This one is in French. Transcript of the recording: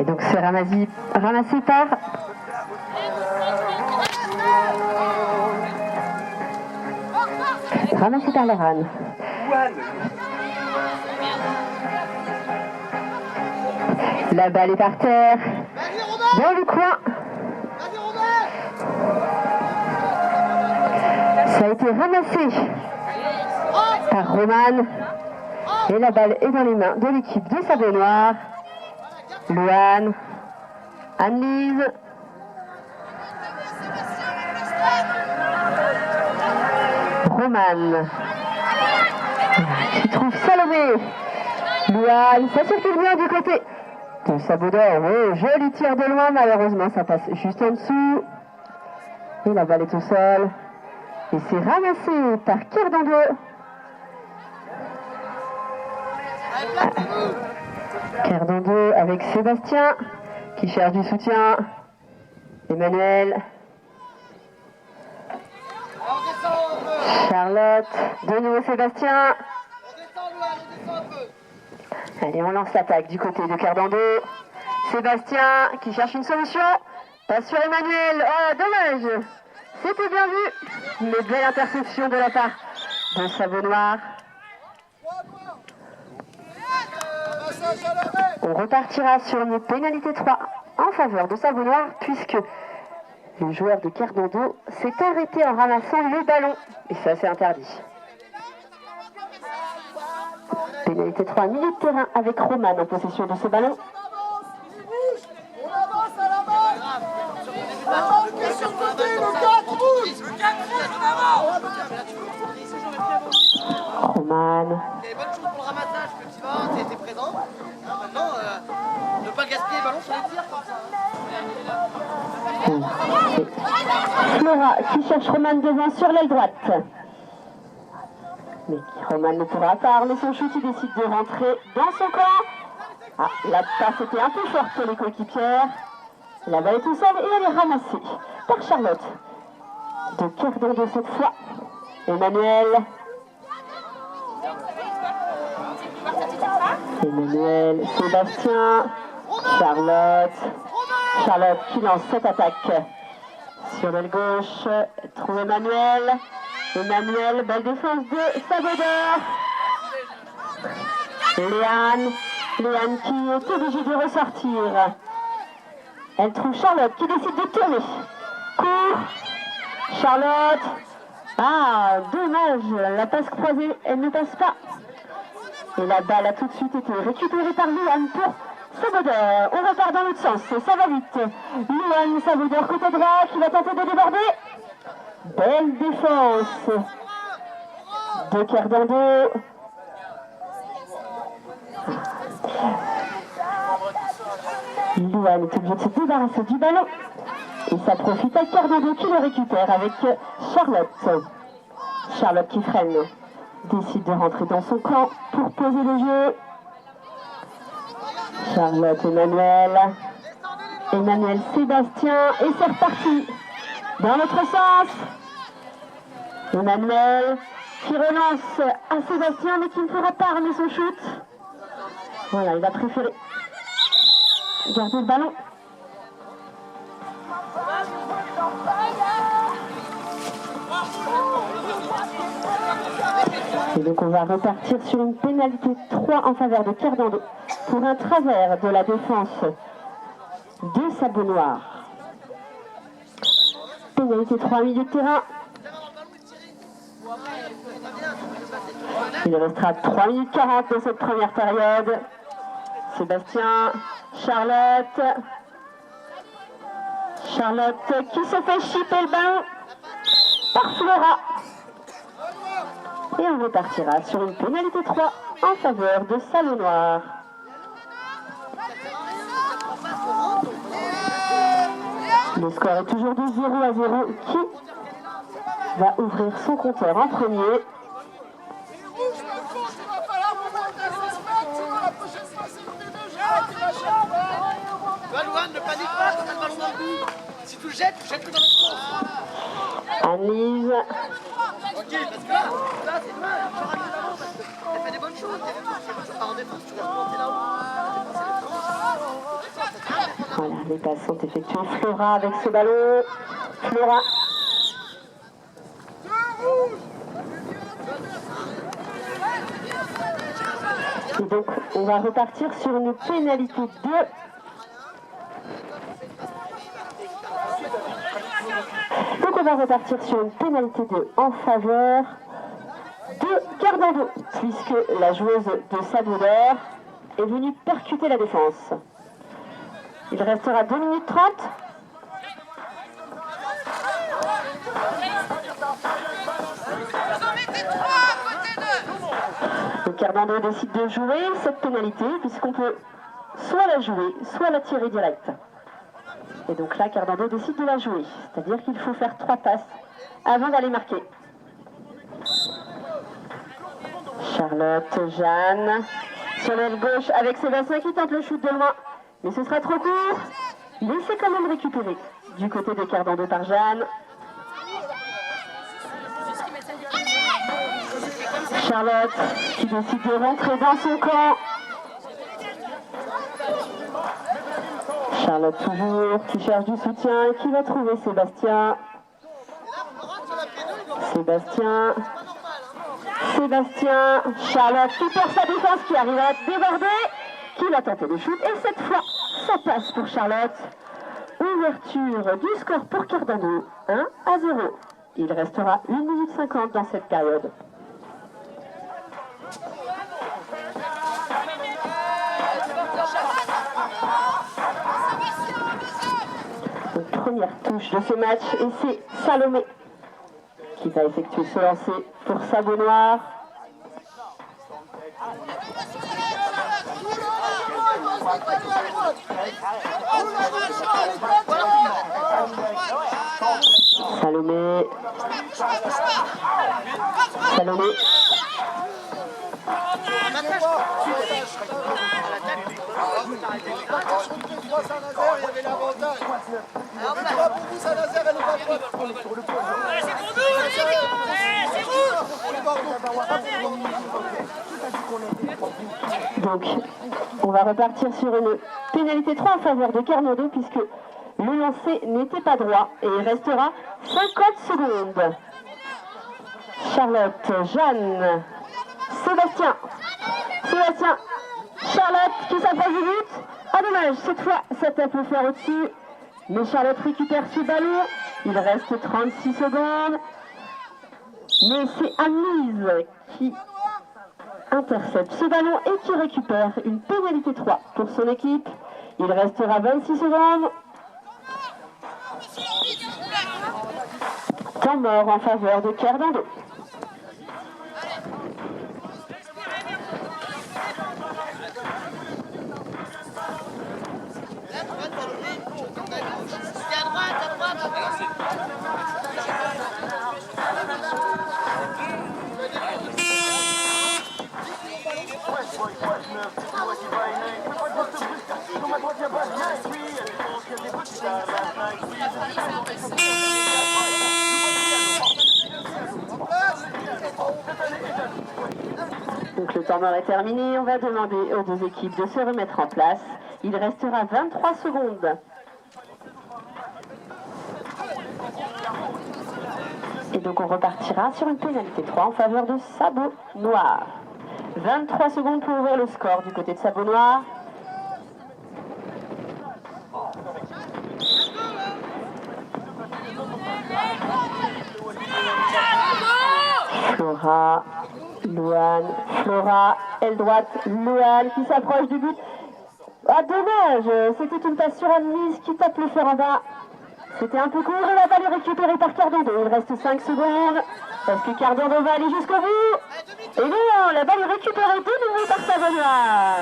Et donc c'est ramassé par Loran. La balle est par terre, dans le coin. Ça a été ramassé par Roman. Et la balle est dans les mains de l'équipe de Sable Noir. Louane, Anne-Lise. Roman qui trouve Salomé. Louane, ça circule bien du côté de Sabodor. Oh, joli tir de loin, malheureusement ça passe juste en dessous. Et la balle est au sol. Et c'est ramassé par Kerdando. Kerdando avec Sébastien qui cherche du soutien. Emmanuel. Charlotte, de nouveau Sébastien. Allez, on lance l'attaque du côté de Kerdando. Sébastien qui cherche une solution. Passe sur Emmanuel. Oh, dommage. C'était bien vu. Une belle interception de la part de Sable Noir. On repartira sur une pénalité 3 en faveur de Sable Noir puisque le joueur de Kerdando s'est arrêté en ramassant le ballon. Et ça, c'est interdit. Pénalité 3, milieu de terrain avec Roman en possession de ce ballon. Roman. Il y avait bonne chose pour le ramassage, effectivement, tu étais présent. Maintenant, ne pas gaspiller le ballon sur les tirs comme ça. Flora qui cherche Roman devant sur l'aile droite. Mais Roman ne pourra pas armer son shoot, il décide de rentrer dans son camp. Ah, la passe était un peu forte pour les coéquipières. La balle est tout seul et elle est ramassée par Charlotte. De Kerdando cette fois. Emmanuel. Emmanuel, Sébastien, Charlotte qui lance cette attaque sur l'aile gauche, trouve Emmanuel, belle défense de Sabodor. Léane qui est obligée de ressortir. Elle trouve Charlotte qui décide de tourner. Court, Charlotte. Ah, dommage, la passe croisée, elle ne passe pas. Et la balle a tout de suite été récupérée par Louane pour Sabodor. On repart dans l'autre sens, ça va vite. Louane, Sabodor côté droit qui va tenter de déborder. Belle défense de Kerdando. Louane est obligée de se débarrasser du ballon. Et ça profite à Kerdando qui le récupère avec Charlotte. Charlotte qui freine. Décide de rentrer dans son camp pour poser le jeu. Charlotte, Emmanuel, Sébastien, et c'est reparti dans l'autre sens. Emmanuel qui relance à Sébastien mais qui ne pourra pas armer son shoot. Voilà, il a préféré garder le ballon. Et donc on va repartir sur une pénalité 3 en faveur de Kerdando pour un travers de la défense de Sable Noir. Pénalité 3 milieu de terrain. Il restera 3 minutes 40 dans cette première période. Sébastien, Charlotte qui se fait chipper le ballon par Flora. Et on repartira sur une pénalité 3 en faveur de Sable Noir. Le score est toujours de 0-0. Qui va ouvrir son compteur en premier? Louane, ne panique pas quand t'as le ballon dans le but. Si tu le jettes, jette-le dans l'autre sens. Anne-Lise. Ok, parce que là c'est dommage. Tu rates le ballon parce que t'as fait des bonnes choses. T'as fait des bonnes choses en défense. Tu vas remonter là-haut. Voilà, les passes sont effectuées. Flora avec ce ballon. Flora. Et donc, on va repartir sur une pénalité 2. Donc, on va repartir sur une pénalité 2 en faveur de Cardando, puisque la joueuse de Sabodor est venue percuter la défense. Il restera 2 minutes 30. Le Cardando décide de jouer cette pénalité, puisqu'on peut soit la jouer, soit la tirer direct. Et donc là, Cardando décide de la jouer, c'est-à-dire qu'il faut faire 3 passes avant d'aller marquer. Charlotte, Jeanne, sur l'aile gauche avec Sébastien qui tente le shoot de loin, mais ce sera trop court. Mais c'est quand même récupéré du côté de Cardando par Jeanne. Charlotte qui décide de rentrer dans son camp. Charlotte toujours qui cherche du soutien, qui va trouver Sébastien. Sébastien, Charlotte qui perd sa défense, qui arrive à déborder, qui va tenter le shoot. Et cette fois, ça passe pour Charlotte. Ouverture du score pour Cardando, 1-0. Il restera 1 minute 50 dans cette période. Donc, première touche de ce match et c'est Salomé qui va effectuer ce lancer pour Sabot Noir. Salomé. Donc, on va repartir sur une pénalité 3 en faveur de Cardando puisque le lancer n'était pas droit et il restera 50 secondes. Charlotte, Jeanne, Sébastien, Charlotte qui s'approche du but. Ah dommage, cette fois ça peut faire au-dessus. Mais Charlotte récupère ce ballon. Il reste 36 secondes. Mais c'est Anne-Lise qui intercepte ce ballon et qui récupère une pénalité 3 pour son équipe. Il restera 26 secondes. Temps mort en faveur de Cardando. Donc le temps mort est terminé, on va demander aux deux équipes de se remettre en place. Il restera 23 secondes. Et donc on repartira sur une pénalité 3 en faveur de Sabot Noir. 23 secondes pour ouvrir le score du côté de Sabot Noir. Flora, Louane, Flora, aile droite, Louane qui s'approche du but. Ah dommage, c'était une passe sur Anne-Lise qui tape le fer en bas. C'était un peu court et la balle est récupérée par Cardando. Il reste 5 secondes. Est-ce que Cardando va aller jusqu'au bout? Et non, la balle est récupérée de nouveau par Sabot Noir.